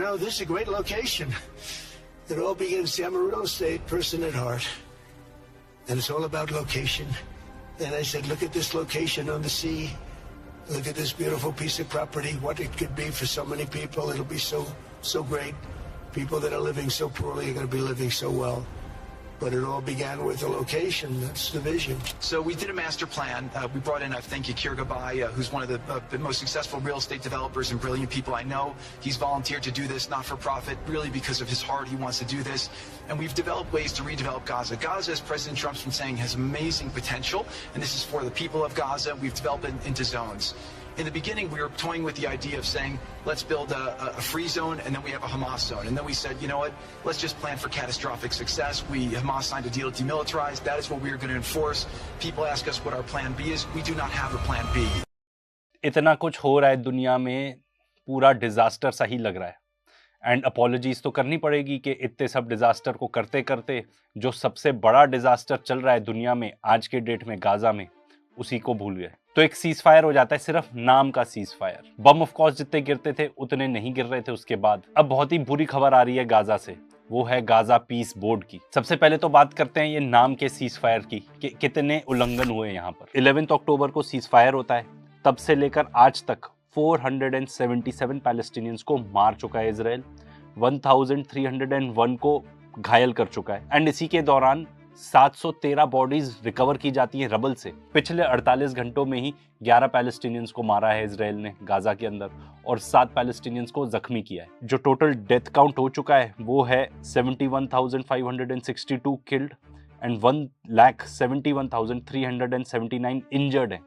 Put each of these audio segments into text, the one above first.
this is a great location. It all begins. See, I'm a real estate person at heart, and it's all about location. And I said, look at this location on the sea. Look at this beautiful piece of property. What it could be for so many people. It'll be so great. People that are living so poorly are going to be living so well. But it all began with the location. That's the vision. So we did a master plan. We brought in, I think, Yakir Gabay, who's one of the most successful real estate developers and brilliant people I know. He's volunteered to do this, not for profit, really because of his heart. He wants to do this. And we've developed ways to redevelop Gaza. Gaza, as President Trump's been saying, has amazing potential. And this is for the people of Gaza. We've developed it into zones. In the beginning, we were toying with the idea of saying, let's build a free zone, and then we have a Hamas zone. And then we said, you know what, let's just plan for catastrophic success. Hamas signed a deal to demilitarize. That is what we are going to enforce. People ask us what our plan B is. We do not have a plan B. इतना कुछ हो रहा है दुनिया में, पूरा disaster सा ही लग रहा है. एंड अपॉलॉजीज तो करनी पड़ेगी कि इतने सब डिजास्टर को करते करते जो सबसे बड़ा डिजास्टर चल रहा है दुनिया में आज के डेट में गाजा में, उसी को भूल गए. तो एक सीज फायर हो जाता है, सिर्फ नाम का cease fire. Bomb of course जितने गिरते थे उतने नहीं गिर रहे थे उसके बाद. अब बहुत ही बुरी खबर आ रही है गाजा से, वो है गाजा पीस बोर्ड की. सबसे पहले तो बात करते हैं ये नाम के सीज फायर की कि कितने उल्लंघन हुए यहाँ पर. 11 अक्टूबर को सीज फायर होता है, तब से लेकर आज तक 477 पैलेस्टीनियंस को मार चुका है इसराइल, 1301 को घायल कर चुका है. एंड इसी के दौरान 713 बॉडीज रिकवर की जाती हैं रबल से. पिछले 48 घंटों में ही 11 पैलेस्टीनियंस को मारा है इसराइल ने गाजा के अंदर और 7 पैलेस्टीनियंस को जख्मी किया है. जो टोटल डेथ काउंट हो चुका है वो है 71,562 किल्ड एंड 1,71,379 इंजर्ड है.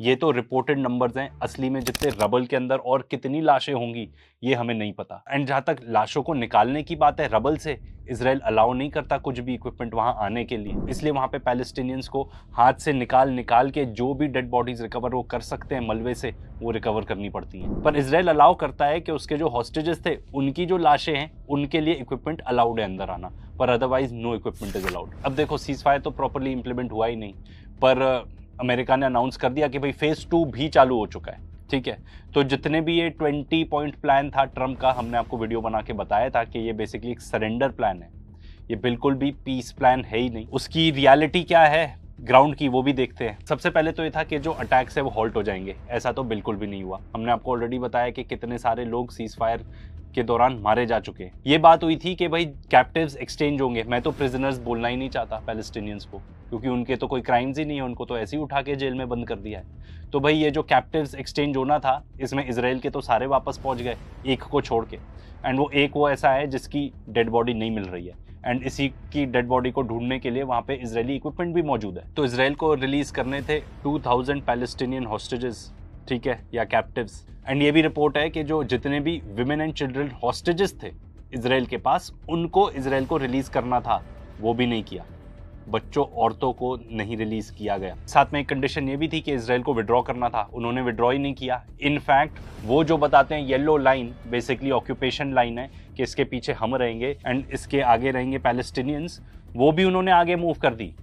ये तो रिपोर्टेड नंबर्स हैं, असली में जितने रबल के अंदर और कितनी लाशें होंगी ये हमें नहीं पता. एंड जहाँ तक लाशों को निकालने की बात है रबल से, इसराइल अलाउ नहीं करता कुछ भी इक्विपमेंट वहाँ आने के लिए, इसलिए वहाँ पे पैलेस्टीनियंस को हाथ से निकाल के जो भी डेड बॉडीज रिकवर वो कर सकते हैं मलबे से, वो रिकवर करनी पड़ती हैं. पर इसराइल अलाउ करता है कि उसके जो हॉस्टेजेस थे उनकी जो लाशें हैं उनके लिए इक्विपमेंट अलाउड है अंदर आना, पर otherwise no equipment is allowed. अब देखो सीज फायर तो प्रॉपरली इंप्लीमेंट हुआ ही नहीं, पर अमेरिका ने अनाउंस कर दिया कि भाई फेज 2 भी चालू हो चुका है. ठीक है, तो जितने भी ये 20 पॉइंट प्लान था ट्रम्प का, हमने आपको वीडियो बना के बताया था कि ये बेसिकली एक सरेंडर प्लान है, ये बिल्कुल भी पीस प्लान है ही नहीं. उसकी रियलिटी क्या है ग्राउंड की वो भी देखते हैं. सबसे पहले तो ये था कि जो अटैक्स है वो हॉल्ट हो जाएंगे, ऐसा तो बिल्कुल भी नहीं हुआ. हमने आपको ऑलरेडी बताया कि कितने सारे लोग सीज फायर के दौरान मारे जा चुके हैं. ये बात हुई थी कि भाई कैप्टिव्स एक्सचेंज होंगे. मैं तो प्रिजनर्स बोलना ही नहीं चाहता पैलेस्टीनियंस को, क्योंकि उनके तो कोई क्राइम्स ही नहीं है, उनको तो ऐसे ही उठा के जेल में बंद कर दिया है. तो भाई ये जो कैप्टिव्स एक्सचेंज होना था इसमें इसराइल के तो सारे वापस पहुंच गए एक को छोड़ के. एंड वो एक वो ऐसा है जिसकी डेड बॉडी नहीं मिल रही है, एंड इसी की डेड बॉडी को ढूंढने के लिए वहाँ पे इजरायली इक्विपमेंट भी मौजूद है. तो इसराइल को रिलीज करने थे 2000 पैलेस्टीनियन हॉस्टेजेस, ठीक है, या कैप्टिव्स. एंड ये भी रिपोर्ट है कि जो जितने भी विमेन एंड चिल्ड्रन हॉस्टेजेस थे इसराइल के पास, उनको इसराइल को रिलीज करना था, वो भी नहीं किया. बच्चों औरतों को नहीं रिलीज किया गया. साथ में एक कंडीशन ये भी थी कि इसराइल को विड्रॉ करना था, उन्होंने विड्रॉ ही नहीं किया. इनफैक्ट वो जो बताते हैं yellow line basically occupation line है कि इसके पीछे हम रहेंगे एंड इसके आगे रहेंगे पैलेस्टीनियंस, वो भी उन्होंने आगे मूव कर दी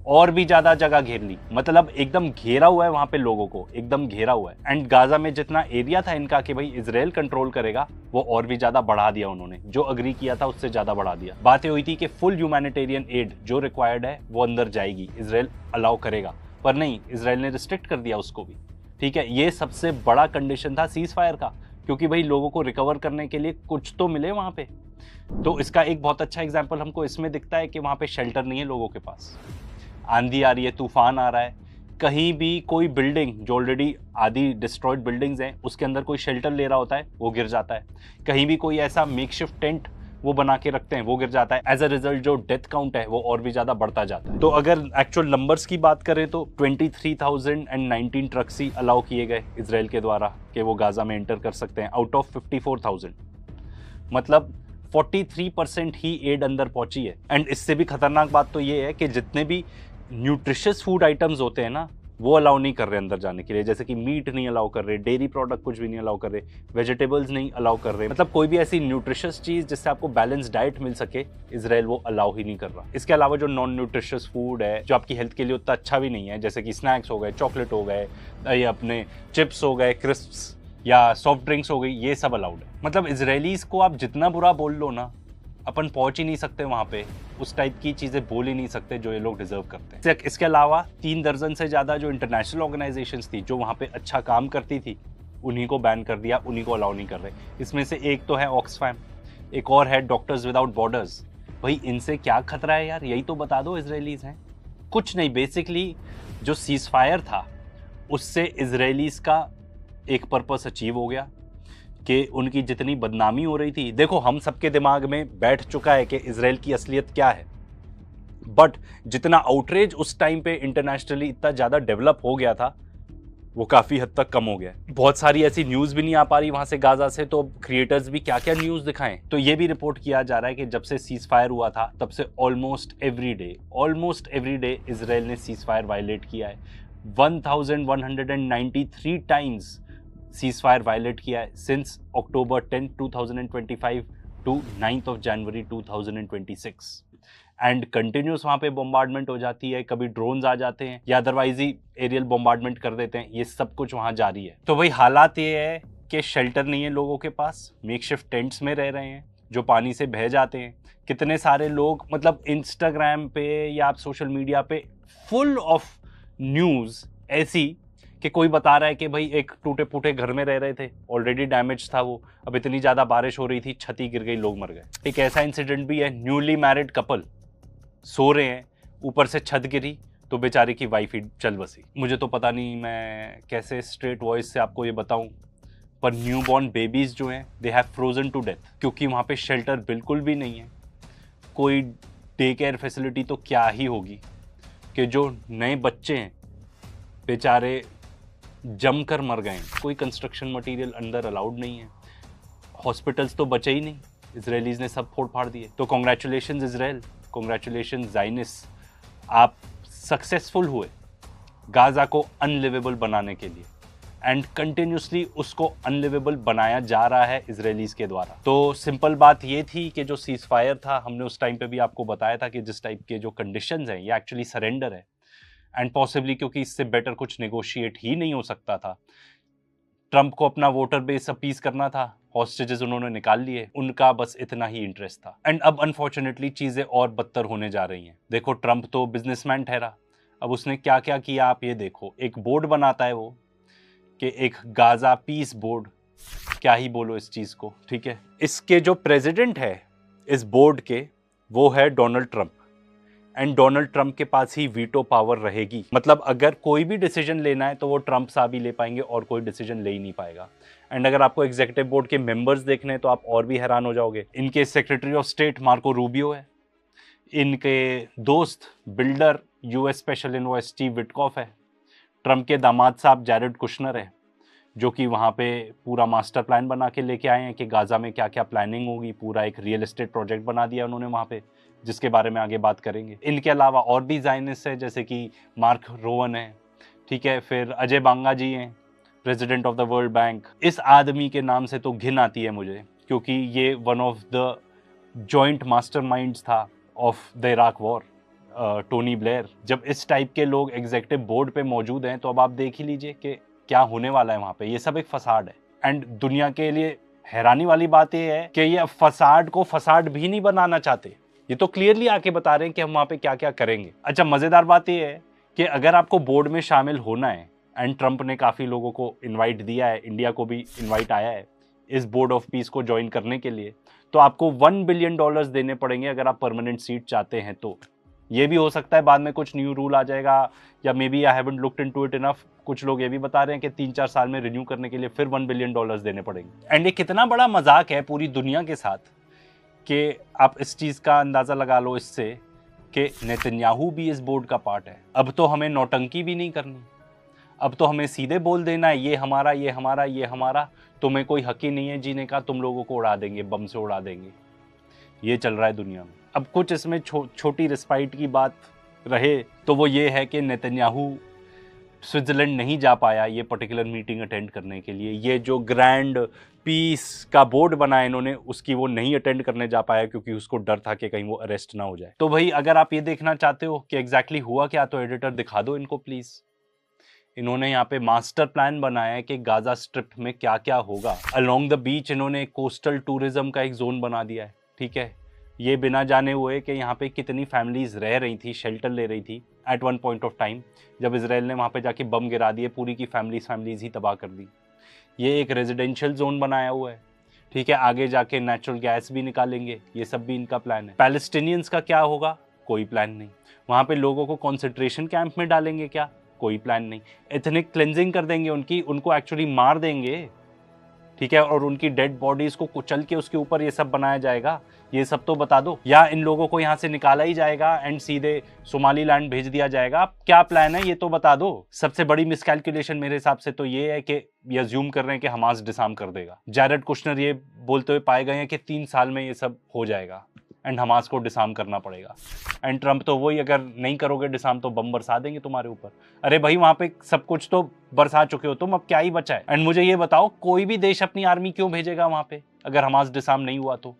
और भी ज्यादा जगह घेर ली. मतलब एकदम घेरा हुआ है वहां पे, लोगों को एकदम घेरा हुआ है. एंड गाजा में जितना एरिया था इनका कि भाई इसराइल कंट्रोल करेगा, वो और भी ज्यादा बढ़ा दिया उन्होंने. जो अग्री किया था उससे ज्यादा बढ़ा दिया. बातें हुई थी कि फुल ह्यूमैनिटेरियन एड जो रिक्वायर्ड है वो अंदर जाएगी, इसराइल अलाउ करेगा, पर नहीं, इसराइल ने रिस्ट्रिक्ट कर दिया उसको भी. ठीक है, ये सबसे बड़ा कंडीशन था सीज फायर का, क्योंकि भाई लोगों को रिकवर करने के लिए कुछ तो मिले वहां पे. तो इसका एक बहुत अच्छा एग्जाम्पल हमको इसमें दिखता है कि वहां पे शेल्टर नहीं है लोगों के पास. आंधी आ रही है, तूफान आ रहा है, कहीं भी कोई बिल्डिंग जो ऑलरेडी आधी डिस्ट्रॉयड बिल्डिंग्स हैं उसके अंदर कोई शेल्टर ले रहा होता है वो गिर जाता है. कहीं भी कोई ऐसा मेकशिफ्ट टेंट वो बना के रखते हैं वो गिर जाता है. एज अ रिजल्ट जो डेथ काउंट है वो और भी ज्यादा बढ़ता जाता है. तो अगर एक्चुअल नंबर्स की बात करें तो 23,019 ट्रक्स ही अलाउ किए गए इसराइल के द्वारा कि वो गाजा में एंटर कर सकते हैं आउट ऑफ 54,000. मतलब 43% ही एड अंदर पहुंची है. एंड इससे भी खतरनाक बात तो ये है कि जितने भी न्यूट्रिशियस फूड आइटम्स होते हैं ना वो अलाउ नहीं कर रहे अंदर जाने के लिए. जैसे कि मीट नहीं अलाउ कर रहे, डेयरी प्रोडक्ट कुछ भी नहीं अलाउ कर रहे, वेजिटेबल्स नहीं अलाउ कर रहे. मतलब कोई भी ऐसी न्यूट्रिशियस चीज जिससे आपको बैलेंस डाइट मिल सके इसराइल वो अलाउ ही नहीं कर रहा. इसके अलावा जो नॉन न्यूट्रिशियस फूड है जो आपकी हेल्थ के लिए उतना अच्छा भी नहीं है, जैसे कि स्नैक्स हो गए, चॉकलेट हो गए, ये अपने चिप्स हो गए, क्रिस्प्स, या सॉफ्ट ड्रिंक्स हो गई, ये सब अलाउड है। मतलब इजरायलीज को आप जितना बुरा बोल लो ना, अपन पहुंच ही नहीं सकते वहां पे, उस टाइप की चीजें बोल ही नहीं सकते जो ये लोग डिजर्व करते हैं। इसके अलावा 3 दर्जन से ज्यादा जो इंटरनेशनल ऑर्गेनाइजेशंस थी जो वहां पे अच्छा काम करती थी, उन्हीं को बैन कर दिया, उन्हीं को अलाउ नहीं कर रहे। इसमें से एक तो है ऑक्सफैम, एक और है डॉक्टर्स विदाउट बॉर्डर्स। भाई इनसे क्या खतरा है यार, यही तो बता दो इजरायलीज हैं। कुछ नहीं, बेसिकली जो सीज फायर था उससे इजरायलीज का एक पर्पस अचीव हो गया कि उनकी जितनी बदनामी हो रही थी, देखो हम सबके दिमाग में बैठ चुका है कि इजराइल की असलियत क्या है, बट जितना आउटरेज उस टाइम पे इंटरनेशनली इतना ज़्यादा डेवलप हो गया था वो काफ़ी हद तक कम हो गया। बहुत सारी ऐसी न्यूज़ भी नहीं आ पा रही वहाँ से गाजा से, तो क्रिएटर्स भी क्या क्या न्यूज़ दिखाएं। तो ये भी रिपोर्ट किया जा रहा है कि जब से सीज फायर हुआ था तब से ऑलमोस्ट एवरी डे इसराइल ने सीज फायर वायलेट किया है। 1193 टाइम्स सीज फायर वायलेट किया है since October 10, 2025 to 9th of January 2026। And continuous वहाँ पे बॉम्बार्डमेंट हो जाती है, कभी ड्रोन्स आ जाते हैं या अदरवाइज ही एरियल बॉम्बार्डमेंट कर देते हैं, ये सब कुछ वहाँ जारी है। तो भाई हालात ये है कि शेल्टर नहीं है लोगों के पास, मेकशिफ्ट टेंट्स में रह रहे हैं जो पानी से बह जाते हैं। कितने सारे लोग, मतलब इंस्टाग्राम पे या आप सोशल मीडिया पे फुल ऑफ न्यूज़ ऐसी कि कोई बता रहा है कि भाई एक टूटे फूटे घर में रह रहे थे, ऑलरेडी डैमेज था वो, अब इतनी ज़्यादा बारिश हो रही थी, छत गिर गई, लोग मर गए। एक ऐसा इंसिडेंट भी है, न्यूली मैरिड कपल सो रहे हैं, ऊपर से छत गिरी तो बेचारे की वाइफ ही चल बसी। मुझे तो पता नहीं मैं कैसे स्ट्रेट वॉइस से आपको ये बताऊं, पर न्यू बॉर्न बेबीज़ जो हैं they have Frozen two death, क्योंकि वहाँ पे शेल्टर बिल्कुल भी नहीं है, कोई डे केयर फैसिलिटी तो क्या ही होगी कि जो नए बच्चे हैं बेचारे जमकर मर गए। कोई कंस्ट्रक्शन मटेरियल अंदर अलाउड नहीं है, हॉस्पिटल्स तो बचे ही नहीं, इजरायलीज ने सब फोड़ फाड़ दिए। तो कॉन्ग्रेचुलेशंस इजराइल, कॉन्ग्रेचुलेशंस ज़ायनिस्ट, आप सक्सेसफुल हुए गाजा को अनलिवेबल बनाने के लिए, एंड कंटिन्यूसली उसको अनलिवेबल बनाया जा रहा है इजरायलीज के द्वारा। तो सिंपल बात ये थी कि जो सीज फायर था, हमने उस टाइम पे भी आपको बताया था कि जिस टाइप के जो कंडीशंस हैं ये एक्चुअली सरेंडर है, एंड पॉसिबली क्योंकि इससे बेटर कुछ नेगोशिएट ही नहीं हो सकता था। ट्रंप को अपना वोटर बेस अपीस करना था, हॉस्टेजेस उन्होंने निकाल लिए, उनका बस इतना ही इंटरेस्ट था। एंड अब अनफॉर्चुनेटली चीज़ें और बदतर होने जा रही हैं। देखो ट्रंप तो बिजनेसमैन ठहरा, अब उसने क्या क्या किया आप ये देखो। एक बोर्ड बनाता है वो कि एक गाजा पीस बोर्ड, क्या ही बोलो इस चीज़ को, ठीक है। इसके जो प्रेसिडेंट है इस बोर्ड के, वो है Donald Trump, and Donald Trump के पास ही वीटो पावर रहेगी। मतलब अगर कोई भी डिसीजन लेना है तो वो ट्रंप साहब ही ले पाएंगे और कोई डिसीजन ले ही नहीं पाएगा। एंड अगर आपको एग्जीक्यूटिव बोर्ड के मेंबर्स देखने हैं तो आप और भी हैरान हो जाओगे। इनके secretary of state Marco Rubio है, इनके दोस्त builder US special envoy Steve Witkoff है, ट्रंप के दामाद साहब जैरेड कुशनर है जो कि वहाँ पे पूरा मास्टर प्लान बना के लेके आए हैं कि गाजा में क्या क्या प्लानिंग होगी, पूरा एक रियल एस्टेट प्रोजेक्ट बना दिया उन्होंने वहाँ पे, जिसके बारे में आगे बात करेंगे। इनके अलावा और भी ज़ायनिस्ट है, जैसे कि मार्क रोवन है, ठीक है, फिर अजय बांगा जी हैं, president of the world bank. इस आदमी के नाम से तो घिन आती है मुझे, क्योंकि ये one of the joint masterminds था of the Iraq war, Tony Blair. जब इस टाइप के लोग एग्जीक्यूटिव बोर्ड पे मौजूद हैं तो अब आप देख ही लीजिए कि क्या होने वाला है वहाँ पे। ये सब एक फसाड है, एंड दुनिया के लिए हैरानी वाली बात यह है कि ये फसाड को फसाड भी नहीं बनाना चाहते, ये तो क्लियरली आके बता रहे हैं कि हम वहाँ पे क्या क्या करेंगे। अच्छा, मज़ेदार बात यह है कि अगर आपको बोर्ड में शामिल होना है, एंड ट्रंप ने काफ़ी लोगों को इनवाइट दिया है, इंडिया को भी इनवाइट आया है इस बोर्ड ऑफ पीस को ज्वाइन करने के लिए, तो आपको $1 बिलियन देने पड़ेंगे अगर आप परमानेंट सीट चाहते हैं। तो ये भी हो सकता है बाद में कुछ न्यू रूल आ जाएगा, या maybe I haven't looked into it enough. कुछ लोग ये भी बता रहे हैं कि 3-4 साल में रिन्यू करने के लिए फिर $1 बिलियन देने पड़ेंगे। एंड ये कितना बड़ा मजाक है पूरी दुनिया के साथ कि आप इस चीज़ का अंदाज़ा लगा लो इससे कि नेतन्याहू भी इस बोर्ड का पार्ट है। अब तो हमें नौटंकी भी नहीं करनी, अब तो हमें सीधे बोल देना है ये हमारा, ये हमारा, ये हमारा, तुम्हें कोई हक ही नहीं है जीने का, तुम लोगों को उड़ा देंगे, बम से उड़ा देंगे। ये चल रहा है दुनिया में। अब कुछ इसमें छोटी रिस्पाइट की बात रहे तो वो ये है कि नेतन्याहू स्विट्ज़रलैंड नहीं जा पाया ये पर्टिकुलर मीटिंग अटेंड करने के लिए। ये जो ग्रैंड पीस का बोर्ड बनाया इन्होंने, उसकी वो नहीं अटेंड करने जा पाया क्योंकि उसको डर था कि कहीं वो अरेस्ट ना हो जाए। तो भाई अगर आप ये देखना चाहते हो कि एग्जैक्टली हुआ क्या, तो एडिटर दिखा दो इनको प्लीज़। इन्होंने यहाँ पे मास्टर प्लान बनाया है कि गाजा स्ट्रिप में क्या क्या होगा। अलोंग द बीच इन्होंने कोस्टल टूरिज्म का एक जोन बना दिया है, ठीक है। ये बिना जाने हुए कि यहाँ पे कितनी फैमिलीज रह रही थी, शेल्टर ले रही थी at one point of time, जब इसराइल ने वहाँ पे जाके बम गिरा दिए, पूरी की फैमिलीज ही तबाह कर दी। ये एक रेजिडेंशियल जोन बनाया हुआ है, ठीक है। आगे जाके नेचुरल गैस भी निकालेंगे, ये सब भी इनका प्लान है। पैलेस्टीनियंस का क्या होगा, कोई प्लान नहीं। वहाँ पे लोगों को कॉन्सेंट्रेशन कैंप में डालेंगे क्या, कोई प्लान नहीं। एथनिक क्लेंजिंग कर देंगे उनकी, उनको एक्चुअली मार देंगे, ठीक है, और उनकी डेड बॉडीज को कुचल के उसके ऊपर ये सब बनाया जाएगा, ये सब तो बता दो। या इन लोगों को यहाँ से निकाला ही जाएगा एंड सीधे सोमालीलैंड भेज दिया जाएगा, क्या प्लान है ये तो बता दो। सबसे बड़ी मिसकैलकुलेशन मेरे हिसाब से तो ये है कि ये अज्यूम कर रहे हैं कि हमास डिसआर्म कर देगा। जैरेड कुशनर ये बोलते हुए पाए गए हैं कि 3 साल में ये सब हो जाएगा एंड हमास को डिसआर्म करना पड़ेगा। एंड ट्रंप तो वही, अगर नहीं करोगे डिसआर्म तो बम बरसा देंगे तुम्हारे ऊपर। अरे भाई वहां पे सब कुछ तो बरसा चुके हो तुम, अब क्या ही बचा है। एंड मुझे ये बताओ, कोई भी देश अपनी आर्मी क्यों भेजेगा वहां पे अगर हमास डिसआर्म नहीं हुआ तो?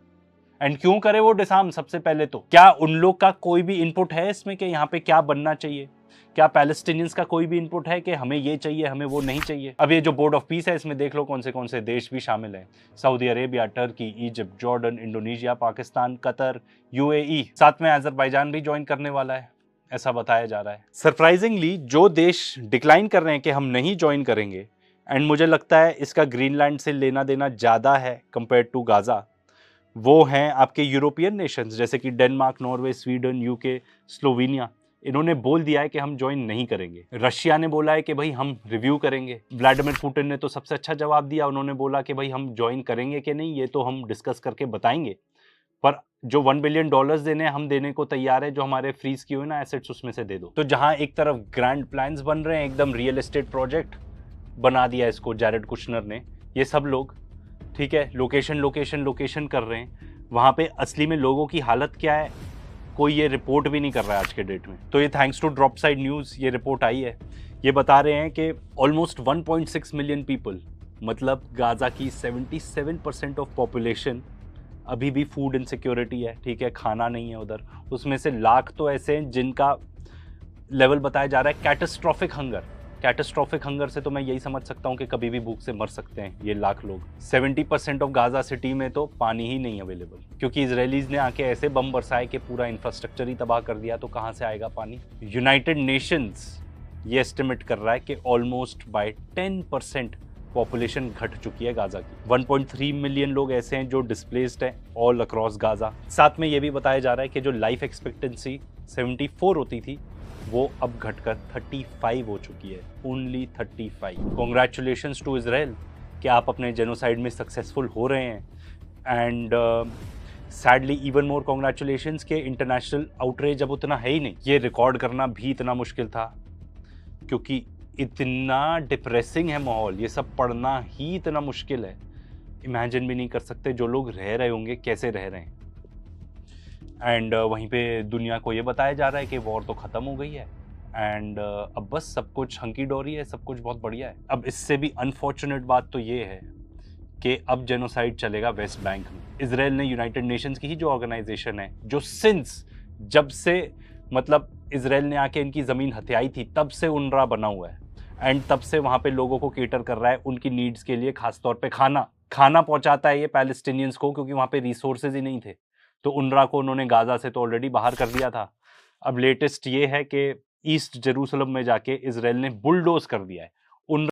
एंड क्यों करे वो डिसआर्म? सबसे पहले तो क्या उन लोग का कोई भी इनपुट है इसमें कि यहाँ पे क्या बनना चाहिए? क्या पैलेस्टीनियंस का कोई भी इनपुट है कि हमें ये चाहिए, हमें वो नहीं चाहिए? अब ये जो बोर्ड ऑफ पीस है इसमें देख लो कौन से देश भी शामिल हैं। Saudi Arabia, Turkey, Egypt, Jordan, Indonesia, Pakistan, Qatar, UAE, साथ में अजरबैजान भी ज्वाइन करने वाला है, ऐसा बताया जा रहा है। सरप्राइजिंगली जो देश डिक्लाइन कर रहे हैं कि हम नहीं ज्वाइन करेंगे, एंड मुझे लगता है इसका ग्रीनलैंड से लेना देना ज़्यादा है कंपेयर टू गाजा, वो हैं आपके यूरोपियन नेशंस जैसे कि Denmark, Norway, Sweden, UK, Slovenia. इन्होंने बोल दिया है कि हम ज्वाइन नहीं करेंगे। रशिया ने बोला है कि भाई हम रिव्यू करेंगे। व्लादिमीर पुतिन ने तो सबसे अच्छा जवाब दिया, उन्होंने बोला कि भाई हम ज्वाइन करेंगे कि नहीं ये तो हम डिस्कस करके बताएंगे, पर जो $1 बिलियन देने हम देने को तैयार है, जो हमारे फ्रीज किए हुए ना एसेट्स उसमें से दे दो। तो जहां एक तरफ ग्रैंड प्लान्स बन रहे हैं, एकदम रियल एस्टेट प्रोजेक्ट बना दिया इसको जैरेड कुशनर ने, ये सब लोग, ठीक है, लोकेशन कर रहे हैं, वहां पे असली में लोगों की हालत क्या है कोई ये रिपोर्ट भी नहीं कर रहा है आज के डेट में। तो ये thanks to drop side news ये रिपोर्ट आई है। ये बता रहे हैं कि ऑलमोस्ट 1.6 मिलियन पीपल, मतलब गाजा की 77% ऑफ पॉपुलेशन अभी भी फूड इनसिक्योरिटी है, ठीक है, खाना नहीं है उधर। उसमें से लाख तो ऐसे हैं जिनका लेवल बताया जा रहा है कैटास्ट्रॉफिक हंगर। कैटास्ट्रॉफिक हंगर से तो मैं यही समझ सकता हूँ कि कभी भी भूख से मर सकते हैं ये लाख लोग। 70% ऑफ गाजा सिटी में तो पानी ही नहीं अवेलेबल, क्योंकि इजरायलीज ने आके ऐसे बम बरसाए कि पूरा इंफ्रास्ट्रक्चर ही तबाह कर दिया, तो कहाँ से आएगा पानी? यूनाइटेड नेशंस ये एस्टिमेट कर रहा है कि ऑलमोस्ट बाय 10% पॉपुलेशन घट चुकी है गाजा की। 1.3 मिलियन लोग ऐसे हैं जो डिस्प्लेस्ड हैं ऑल अक्रॉस गाजा। साथ में ये भी बताया जा रहा है कि जो लाइफ एक्सपेक्टेंसी 74 होती थी वो अब घटकर 35 हो चुकी है, ओनली 35। कॉन्ग्रेचुलेशंस टू इजराइल कि आप अपने जेनोसाइड में सक्सेसफुल हो रहे हैं, and sadly even more congratulations के इंटरनेशनल आउटरीच अब उतना है ही नहीं। ये रिकॉर्ड करना भी इतना मुश्किल था क्योंकि इतना डिप्रेसिंग है माहौल, ये सब पढ़ना ही इतना मुश्किल है, इमेजिन भी नहीं कर सकते जो लोग रह रहे होंगे कैसे रह रहे हैं। एंड वहीं पे दुनिया को ये बताया जा रहा है कि वॉर तो ख़त्म हो गई है एंड अब बस सब कुछ हंकी डोरी है, सब कुछ बहुत बढ़िया है। अब इससे भी अनफॉर्चुनेट बात तो ये है कि अब जेनोसाइड चलेगा वेस्ट बैंक में। इजराइल ने यूनाइटेड नेशंस की ही जो ऑर्गेनाइजेशन है, जो सिंस जब से मतलब इजराइल ने आके इनकी ज़मीन हथियाई थी तब से UNRWA बना हुआ है, एंड तब से वहाँ पे लोगों को केटर कर रहा है उनकी नीड्स के लिए, खासतौर पे खाना पहुँचाता है ये पैलेस्टीनियंस को, क्योंकि वहाँ पे रिसोर्सेज ही नहीं थे। तो UNRWA को उन्होंने गाजा से तो ऑलरेडी बाहर कर दिया था। अब लेटेस्ट ये है कि ईस्ट जेरूसलम में जाके इजराइल ने बुलडोज कर दिया है,